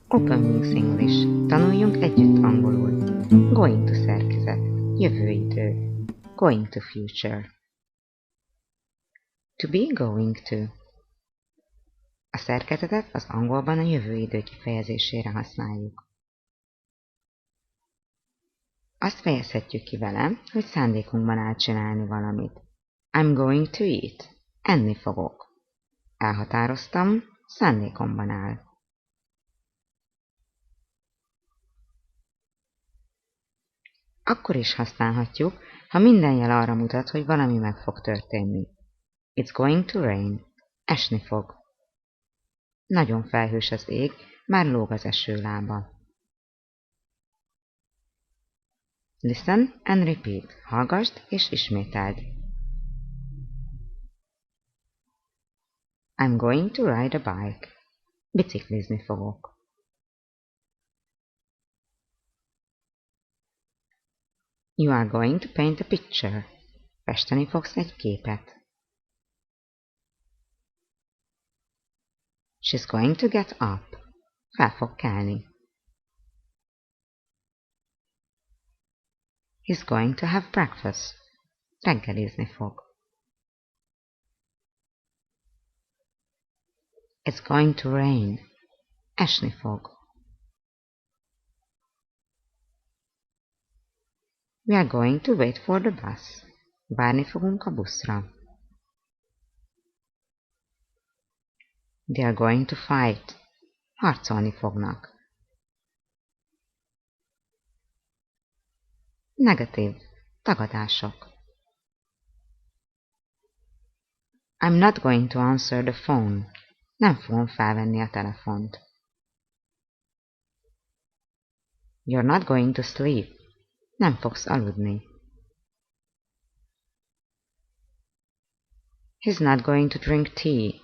Open Wings English. Tanuljunk együtt angolul. Going to szerkezet. Jövő idő. Going to future. To be going to. A szerkezetet az angolban a jövő idő kifejezésére használjuk. Azt fejezhetjük ki vele, hogy szándékunkban áll csinálni valamit. I'm going to eat. Enni fogok. Elhatároztam, szándékomban áll. Akkor is használhatjuk, ha minden jel arra mutat, hogy valami meg fog történni. It's going to rain. Esni fog. Nagyon felhős az ég, már lóg az esőlába. Listen and repeat. Hallgasd és ismételd. I'm going to ride a bike. Biciklizni fogok. You are going to paint a picture. Festeni fogsz egy képet. She's going to get up. Fel fog kelni. He's going to have breakfast. Reggelizni fog. It's going to rain. Esni fog. We are going to wait for the bus. Várni fogunk a buszra. They are going to fight. Harcolni fognak. Negatív. Tagadások. I'm not going to answer the phone. Nem fogom felvenni a telefont. You're not going to sleep. Nem fogsz aludni. He's not going to drink tea.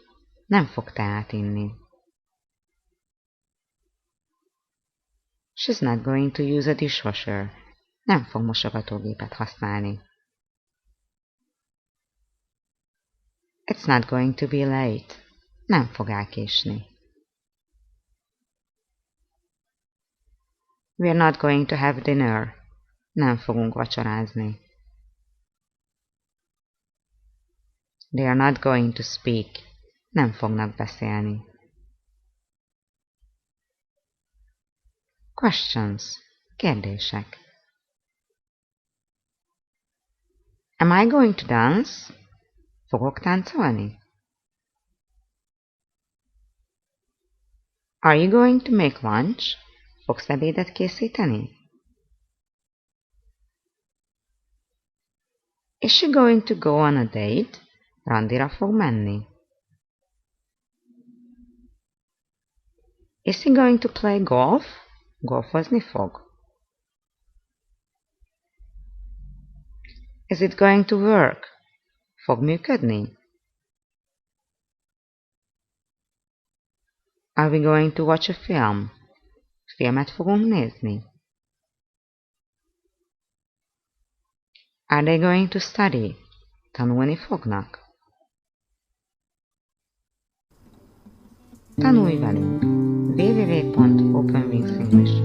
Nem fog teát inni. She's not going to use a dishwasher. Nem fog mosogatógépet használni. It's not going to be late. Nem fog elkésni. We're not going to have dinner. Nem fogunk vacsorázni. They are not going to speak. Nem fognak beszélni. Questions. Kérdések. Am I going to dance? Fogok táncolni? Are you going to make lunch? Fogsz ebédet készíteni? Is she going to go on a date? Randira fog menni. Is he going to play golf? Golfozni fog. Is it going to work? Fog működni? Are we going to watch a film? Filmet fogunk nézni? Are they going to study? Tanulni fognak? Tanulj velünk! www.openwingsenglish.com